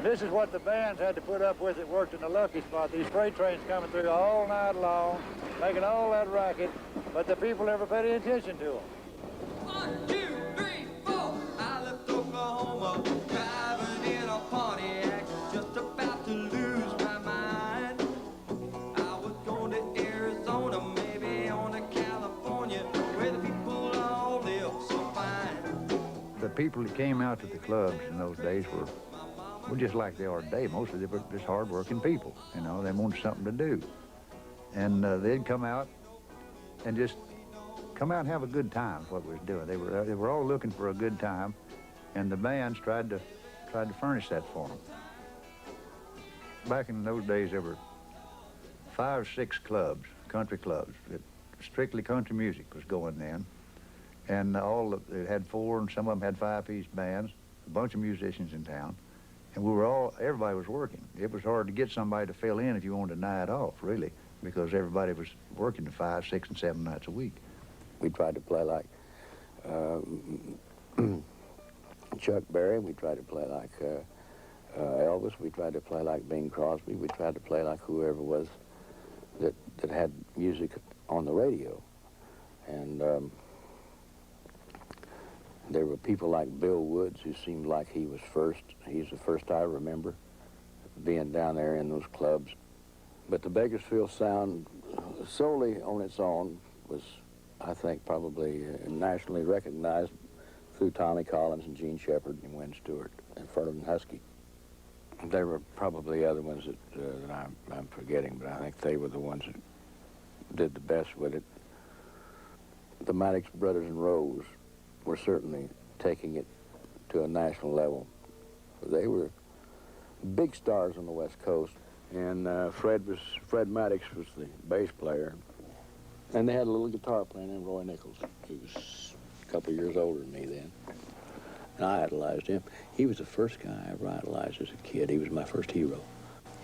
And this is what the bands had to put up with that worked in the lucky spot. These freight trains coming through all night long, making all that racket, but the people never paid any attention to them. 1, 2, 3, 4. I left Oklahoma, driving in a Pontiac, just about to lose my mind. I was going to Arizona, maybe on to California, where the people all live so fine. The people that came out to the clubs in those days were just like they are today. Mostly they were just hard-working people, you know. They wanted something to do. And they'd come out and just come out and have a good time, what we was doing. They were all looking for a good time, and the bands tried to furnish that for them. Back in those days, there were 5 or 6 clubs, country clubs, that strictly country music was going then. And they had 4, and some of them had 5-piece bands, a bunch of musicians in town. And everybody was working. It was hard to get somebody to fill in if you wanted a night off, really, because everybody was working 5, 6, and 7 nights a week. We tried to play like Chuck Berry. We tried to play like Elvis. We tried to play like Bing Crosby. We tried to play like whoever was that had music on the radio. And there were people like Bill Woods, who seemed like he was first. He's the first I remember being down there in those clubs. But the Bakersfield sound, solely on its own, was, I think, probably nationally recognized through Tommy Collins and Gene Shepard and Wynn Stewart and Ferdinand Husky. There were probably other ones that I'm forgetting, but I think they were the ones that did the best with it. The Maddox Brothers and Rose were certainly taking it to a national level. They were big stars on the West Coast, and Fred Maddox was the bass player, and they had a little guitar player named Roy Nichols. He was a couple of years older than me then, and I idolized him. He was the first guy I ever idolized as a kid. He was my first hero.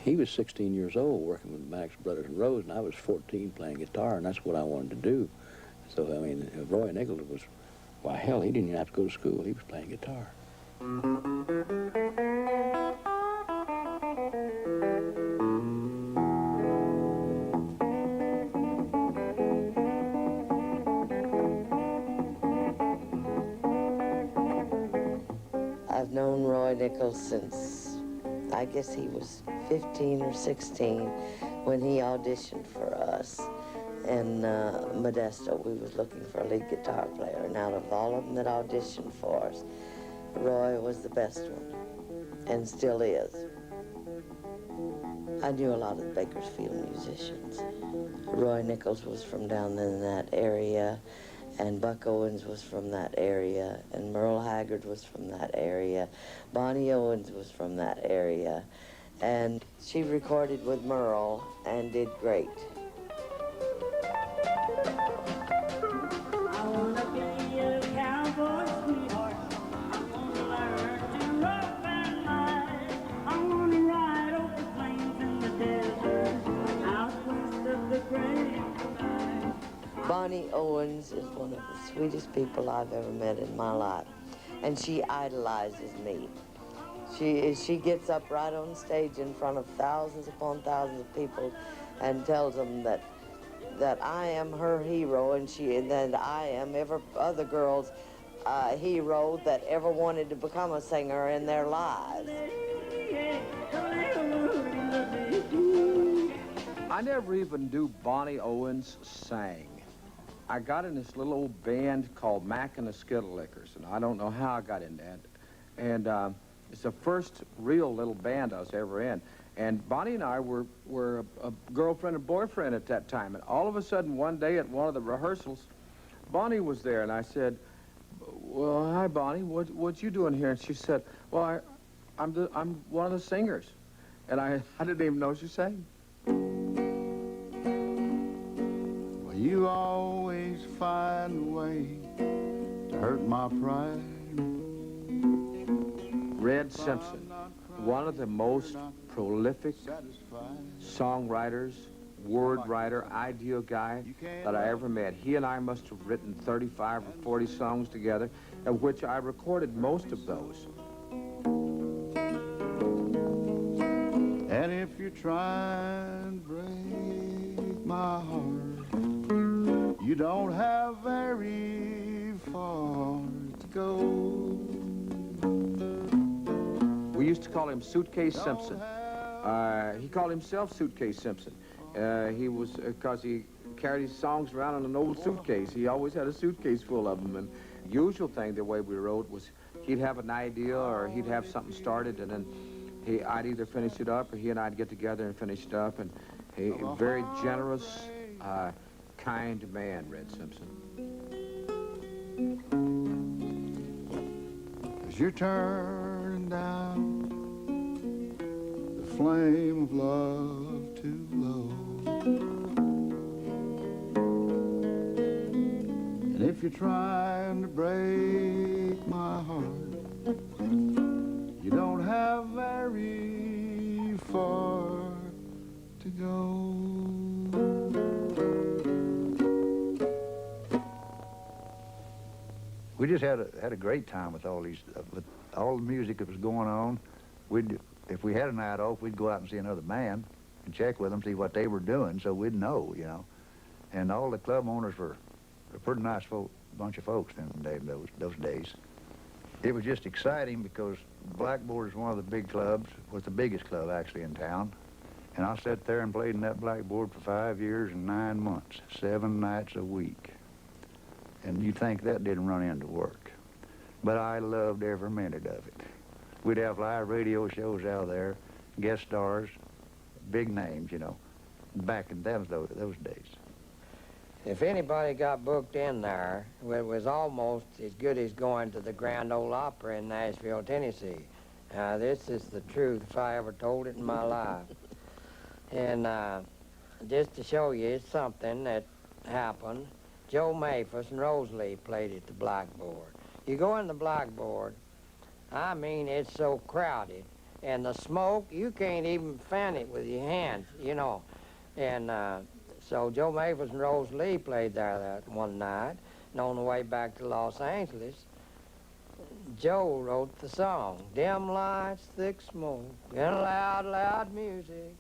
He was 16 years old working with the Maddox Brothers and Rose, and I was 14 playing guitar, and that's what I wanted to do. So, I mean, Roy Nichols was, why, hell, he didn't even have to go to school. He was playing guitar. I've known Roy Nichols since, I guess he was 15 or 16 when he auditioned for us. In Modesto, we was looking for a lead guitar player, and out of all of them that auditioned for us, Roy was the best one, and still is. I knew a lot of the Bakersfield musicians. Roy Nichols was from down in that area, and Buck Owens was from that area, and Merle Haggard was from that area. Bonnie Owens was from that area, and she recorded with Merle and did great. Bonnie Owens is one of the sweetest people I've ever met in my life, and she idolizes me. She gets up right on stage in front of thousands upon thousands of people and tells them that I am her hero, and that I am every other girl's hero that ever wanted to become a singer in their lives. I never even knew Bonnie Owens sang. I got in this little old band called Mac and the Skittle Lickers, and I don't know how I got in that. And it's the first real little band I was ever in. And Bonnie and I were a girlfriend and boyfriend at that time. And all of a sudden, one day at one of the rehearsals, Bonnie was there, and I said, "Well, hi, Bonnie. What you doing here?" And she said, "Well, I'm one of the singers." And I didn't even know she sang. Well, you always find a way to hurt my pride. Red Simpson, one of the most prolific songwriters, word writer, ideal guy that I ever met. He and I must have written 35 or 40 songs together, of which I recorded most of those. And if you try and break my heart, you don't have very far to go. We used to call him Suitcase Simpson. He called himself Suitcase Simpson. He was, because he carried his songs around in an old suitcase. He always had a suitcase full of them. And the usual thing, the way we wrote, was he'd have an idea or he'd have something started, and then I'd either finish it up or he and I'd get together and finish it up. And a very generous, kind man, Red Simpson. As you're turning down the flame of love too low, and if you're trying to break my heart, you don't have very far to go. We just had a great time with all these, with all the music that was going on. If we had a night off, we'd go out and see another band and check with them, see what they were doing, so we'd know, you know. And all the club owners were a pretty nice bunch of folks those days. It was just exciting because Blackboard is one of the big clubs, was the biggest club actually in town. And I sat there and played in that Blackboard for 5 years and 9 months, 7 nights a week. And you'd think that didn't run into work. But I loved every minute of it. We'd have live radio shows out there, guest stars, big names, you know, back in those days. If anybody got booked in there, it was almost as good as going to the Grand Ole Opera in Nashville, Tennessee. This is the truth if I ever told it in my life. And just to show you, it's something that happened. Joe Maphis and Rosalie played at the Blackboard. You go in the Blackboard, I mean, it's so crowded. And the smoke, you can't even fan it with your hands, you know. And so Joe Maphis and Rosalie played there that one night. And on the way back to Los Angeles, Joe wrote the song, dim lights, thick smoke, and loud, loud music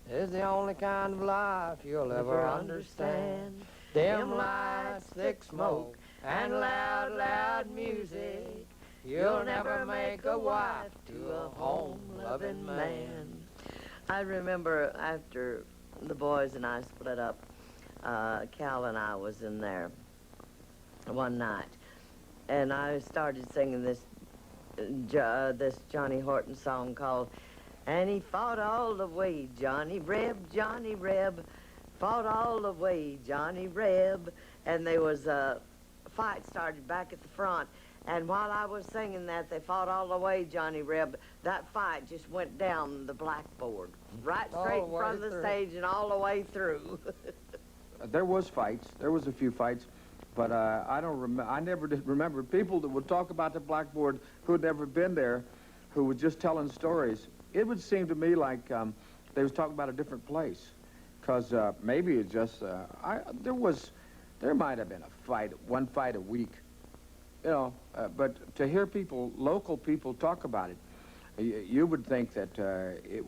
is the only kind of life you'll ever understand. Dim lights, thick smoke, and loud, loud music, you'll never make a wife to a home-loving man. I remember after the boys and I split up, Cal and I was in there one night, and I started singing this Johnny Horton song called "And He Fought All the Way, Johnny Reb, Johnny Reb, fought all the way, Johnny Reb." And there was a fight started back at the front, and while I was singing that, "They fought all the way, Johnny Reb," that fight just went down the Blackboard, right straight in front of the stage and all the way through. There was fights. There was a few fights, but I don't remember. I never did remember people that would talk about the Blackboard who had never been there, who were just telling stories. It would seem to me like they was talking about a different place, because maybe it just there might have been a fight, one fight a week, you know. But to hear people, local people, talk about it, you would think that it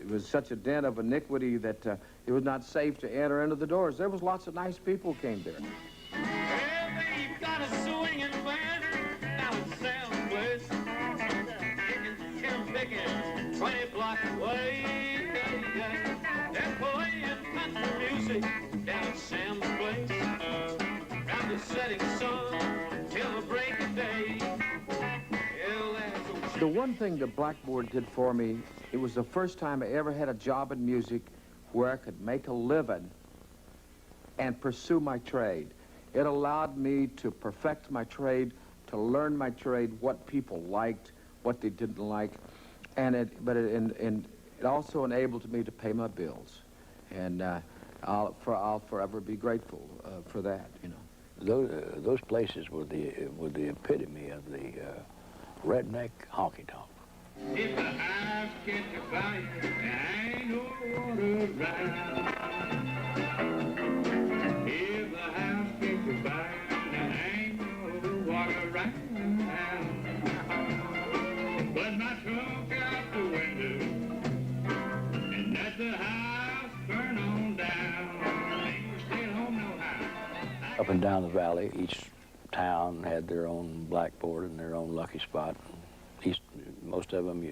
was such a den of iniquity that it was not safe to enter into the doors. There was lots of nice people came there. Well, they've got a swinging band down at Sam's place. Picking 20 blocks away. They're playing country music down at Sam's place. Round the setting sun till the break of day. The one thing the Blackboard did for me, it was the first time I ever had a job in music where I could make a living and pursue my trade. It allowed me to perfect my trade, to learn my trade, what people liked, what they didn't like, and it also enabled me to pay my bills, and I'll forever be grateful for that. You know, Those places were the epitome of the redneck honky tonk. If the eyes catch a fire, there ain't no water around. If the house catch a fire, there ain't no water around. But my trunk out the window, up and down the valley. Each town had their own blackboard and their own lucky spot. Most of them,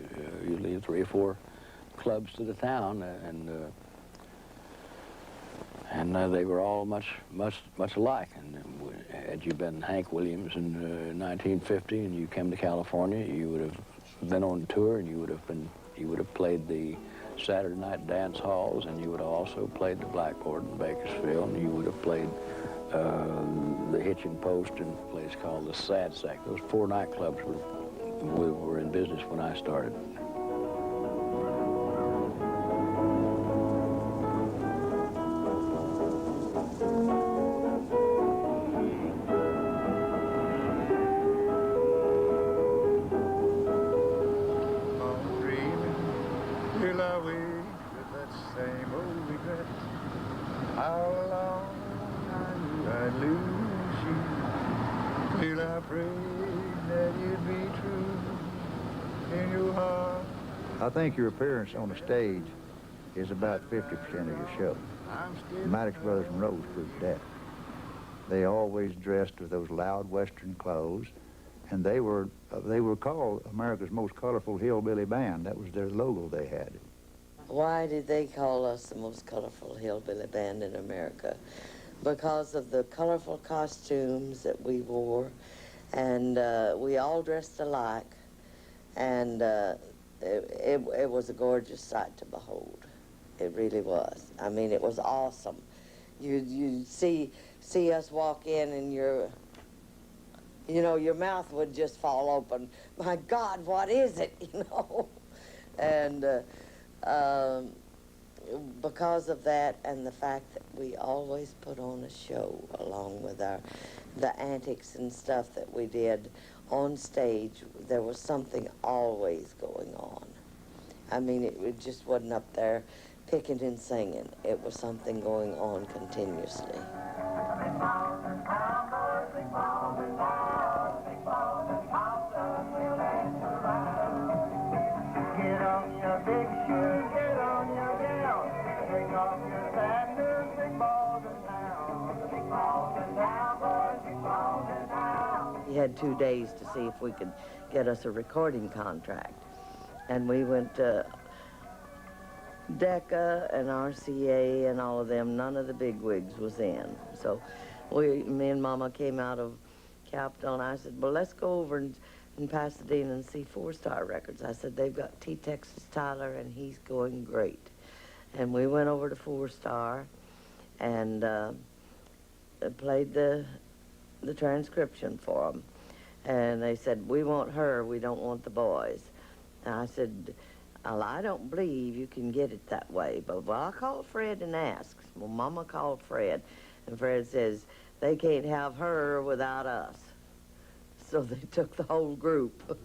usually 3 or 4 clubs to the town, and they were all much alike. And had you been Hank Williams in 1950 and you came to California, you would have been on tour, and you would have played the Saturday night dance halls, and you would have also played the blackboard in Bakersfield, and you would have played the Hitching Post in a place called the Sad Sack. Those 4 nightclubs were in business when I started. Till I wake with that same old regret. How long I knew I'd lose you. Till I prayed that you'd be true in your heart. I think your appearance on the stage is about 50% of your show. The Maddox Brothers and Rose proved that. They always dressed with those loud Western clothes, and they were called America's most colorful hillbilly band. That was their logo they had. Why did they call us the most colorful hillbilly band in America? Because of the colorful costumes that we wore, and we all dressed alike, and it was a gorgeous sight to behold. It really was. I mean, it was awesome. You'd see us walk in, and your mouth would just fall open. My God, what is it, you know? And because of that, and the fact that we always put on a show along with the antics and stuff that we did on stage, there was something always going on. I mean, it just wasn't up there picking and singing. It was something going on continuously. We had 2 days to see if we could get us a recording contract. And we went to Decca and RCA and all of them. None of the bigwigs was in. So me and Mama came out of Capitol, and I said, well, let's go over in Pasadena and see 4-Star Records. I said, they've got T. Texas Tyler, and he's going great. And we went over to 4-Star and played the transcription for them. And they said, we want her, we don't want the boys. And I said, well, I don't believe you can get it that way. But, well, I called Fred and asked. Well, Mama called Fred, and Fred says, they can't have her without us. So they took the whole group.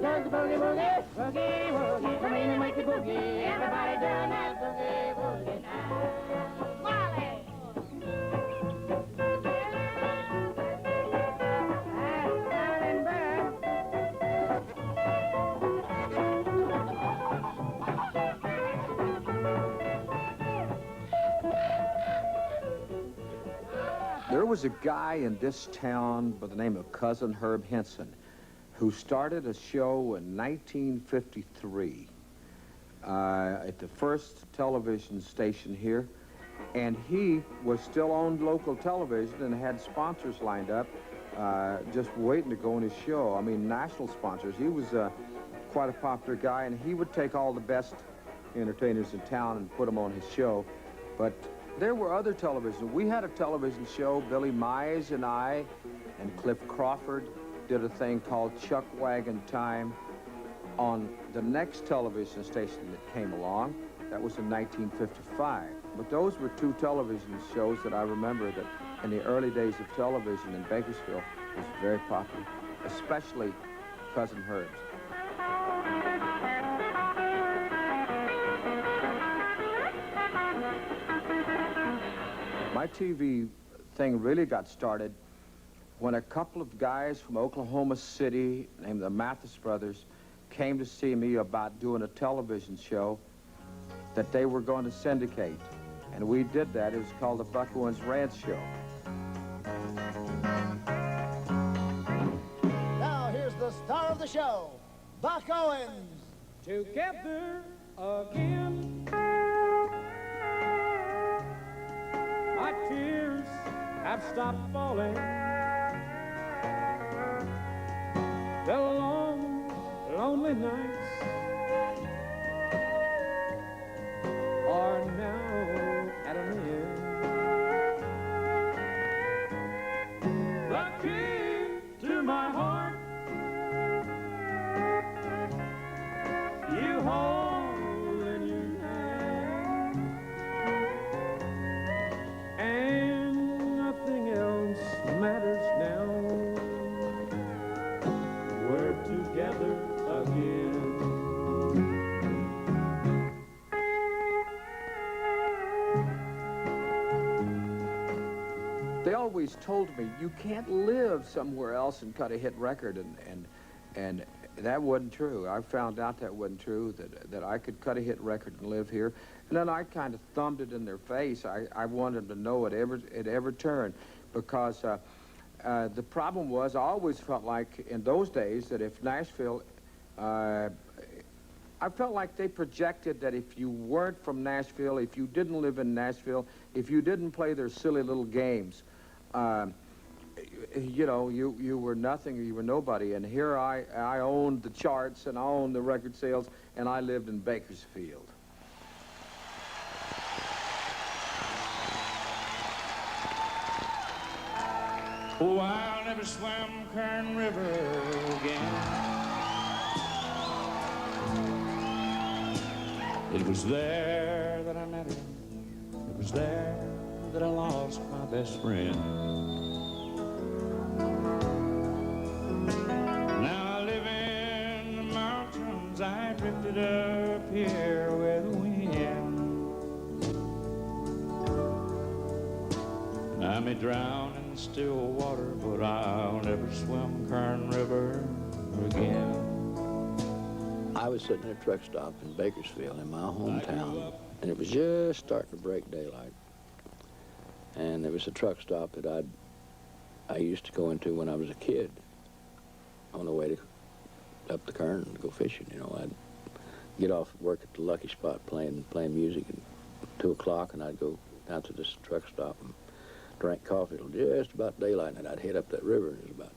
Everybody doing that boogie woogie now. Molly! There was a guy in this town by the name of Cousin Herb Henson who started a show in 1953 at the first television station here, and he was still on local television and had sponsors lined up just waiting to go on his show. I mean, national sponsors. He was quite a popular guy, and he would take all the best entertainers in town and put them on his show. But there were other television. We had a television show, Billy Mize and I and Cliff Crawford did a thing called Chuck Wagon Time on the next television station that came along. That was in 1955. But those were two television shows that I remember that in the early days of television in Bakersfield was very popular, especially Cousin Herb's. My TV thing really got started when a couple of guys from Oklahoma City named the Mathis brothers came to see me about doing a television show that they were going to syndicate. And we did that. It was called the Buck Owens Ranch Show. Now here's the star of the show, Buck Owens. Together again. My tears have stopped falling. The long, lonely nights are now at an end. The key to my heart you hold in your hand, and nothing else matters now. We're together again. They always told me, you can't live somewhere else and cut a hit record, and that wasn't true. I found out that wasn't true, that I could cut a hit record and live here. And then I kind of thumbed it in their face. I wanted them to know it ever turned, because the problem was I always felt like in those days that if Nashville, I felt like they projected that if you weren't from Nashville, if you didn't live in Nashville, if you didn't play their silly little games, you know, you were nothing, or you were nobody. And here I owned the charts, and I owned the record sales, and I lived in Bakersfield. Oh, I'll never swim Kern River again. It was there that I met her. It was there that I lost my best friend. Now I live in the mountains. I drifted up here with the wind. And I may drown in still water, but I'll never swim Kern River again. I was sitting at a truck stop in Bakersfield in my hometown, and it was just starting to break daylight. And there was a truck stop that I used to go into when I was a kid on the way to up the Kern to go fishing. You know, I'd get off work at the Lucky Spot playing music at 2 o'clock, and I'd go down to this truck stop and drank coffee till just about daylight, and I'd head up that river. It was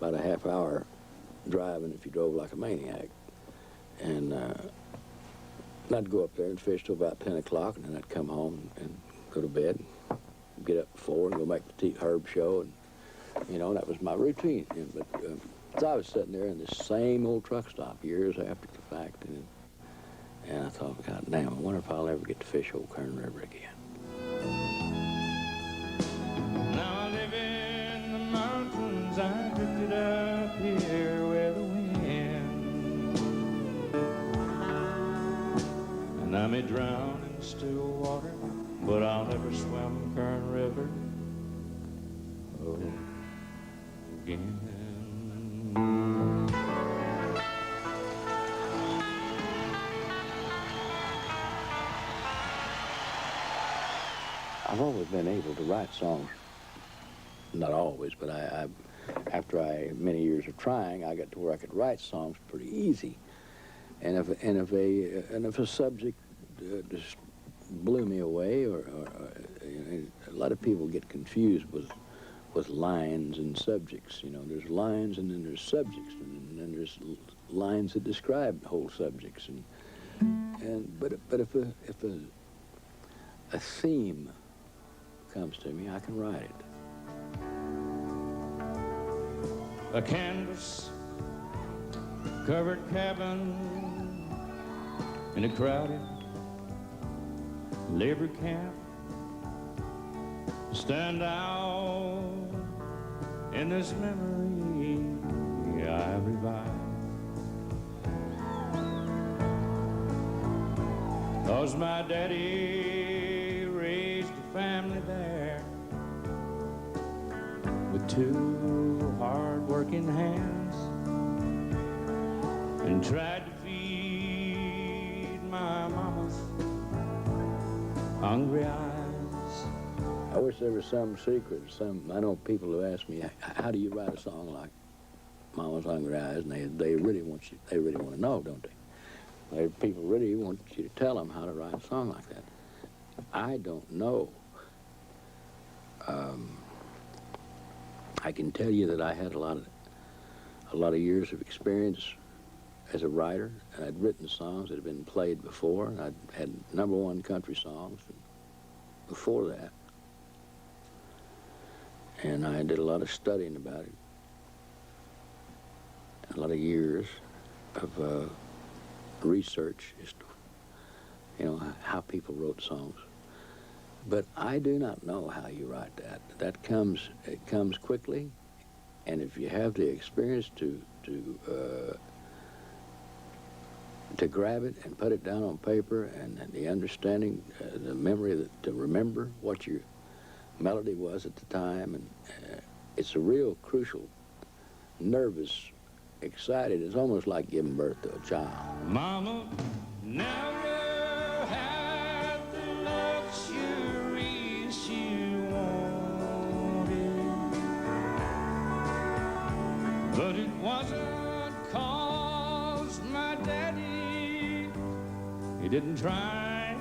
about a half-hour driving if you drove like a maniac. And I'd go up there and fish till about 10 o'clock, and then I'd come home and go to bed, get up at 4 and go make the Herb show, and, you know, that was my routine. But so I was sitting there in this same old truck stop years after the fact, and I thought, God damn, I wonder if I'll ever get to fish old Kern River again. Now I live in the mountains. I drifted up here with the wind. And I may drown in still water, but I'll never swim Kern River again. I've always been able to write songs. Not always, but after many years of trying, I got to where I could write songs pretty easy. And if a subject just blew me away, or you know, a lot of people get confused with lines and subjects. You know, there's lines and then there's subjects, and then there's lines that describe whole subjects. But if a theme comes to me, I can write it. A canvas covered cabin in a crowded labor camp, stand out in this memory I revive. 'Cause my daddy raised a family there with two hard-working hands and tried to feed my mama's hungry eyes. I wish there was some secret. I know people who ask me, how do you write a song like Mama's Hungry Eyes? And they really want to know, don't they? People really want you to tell them how to write a song like that. I don't know. I can tell you that I had a lot of years of experience as a writer. I'd written songs that had been played before. I'd had #1 country songs before that. And I did a lot of studying about it. A lot of years of research as to, you know, how people wrote songs. But I do not know how you write that. It comes quickly, and if you have the experience to grab it and put it down on paper, and the understanding, the memory to remember what your melody was at the time, and it's a real crucial, nervous, excited. It's almost like giving birth to a child. Mama never had the luxury she wanted, but it wasn't 'cause my daddy, he didn't try.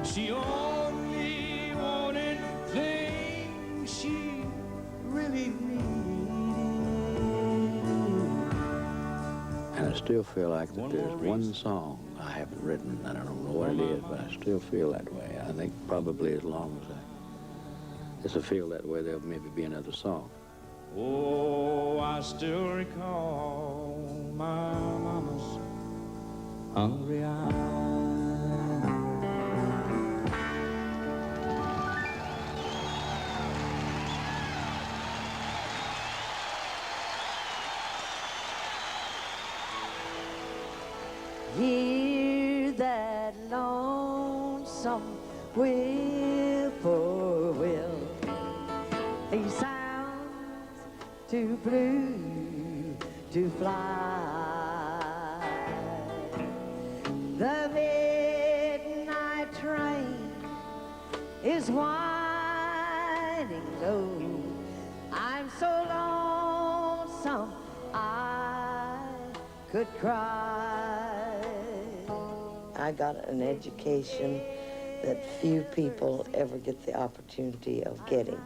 She only wanted things she really needed. And I still feel like that there's one song I haven't written. I don't know what it is, but I still feel that way. I think probably as long as I feel that way, there'll maybe be another song. Oh, I still recall my mama's hungry eyes. Hear that lonesome whippoorwill. He sounds too blue to fly. The midnight train is winding low. I'm so lonesome I could cry. I got an education that few people ever get the opportunity of getting,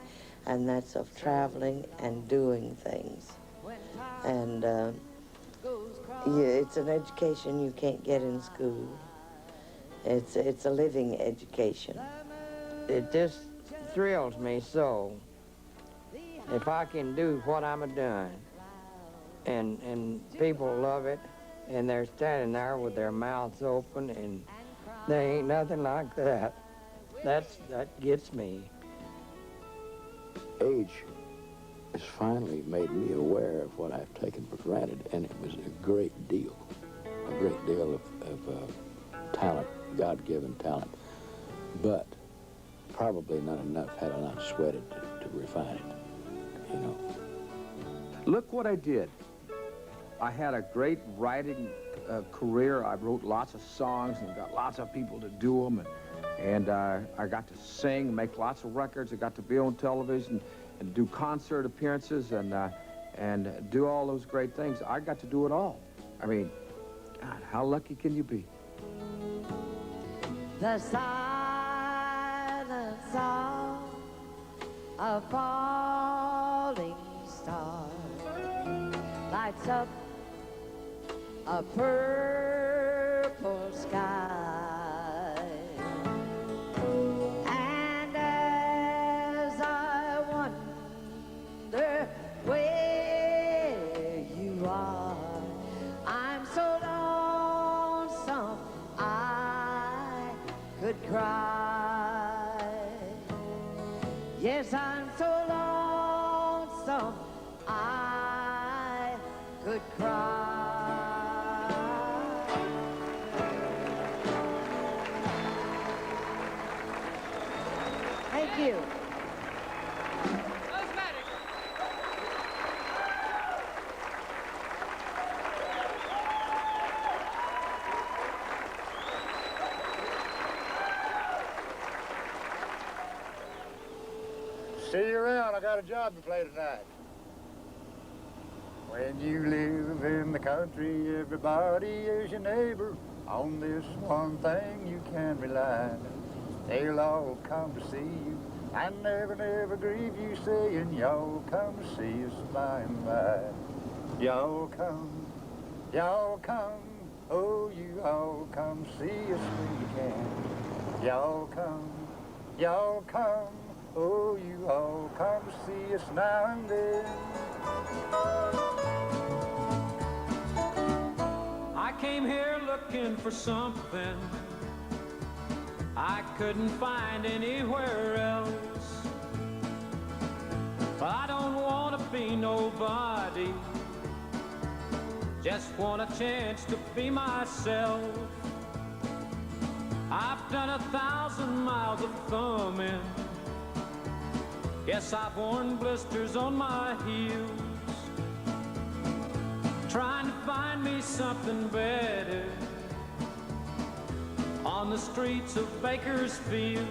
and that's of traveling and doing things. And it's an education you can't get in school. It's a living education. It just thrills me so. If I can do what I'm doing, and people love it, and they're standing there with their mouths open, and there ain't nothing like that. That gets me. Age has finally made me aware of what I've taken for granted, and it was a great deal of talent, God-given talent, but probably not enough had I not sweated to refine it, you know. Look what I did. I had a great writing career. I wrote lots of songs and got lots of people to do them. And I got to sing, make lots of records. I got to be on television and do concert appearances and do all those great things. I got to do it all. I mean, God, how lucky can you be? The silence of a falling star lights up a purple sky. And as I wonder where you are, I'm so lonesome I could cry. Yes, I'm so lonesome I could cry. Thank you. See you around. I got a job to play tonight. When you live in the country, everybody is your neighbor. On this one thing you can rely. They'll all come to see you and never, never grieve you, saying, y'all come to see us by and by. Y'all come, oh, you all come see us when you can. Y'all come, oh, you all come to see us now and then. I came here looking for something I couldn't find anywhere else. But I don't want to be nobody, just want a chance to be myself. I've done 1,000 miles of thumbing. Yes, I've worn blisters on my heels, trying to find me something better on the streets of Bakersfield.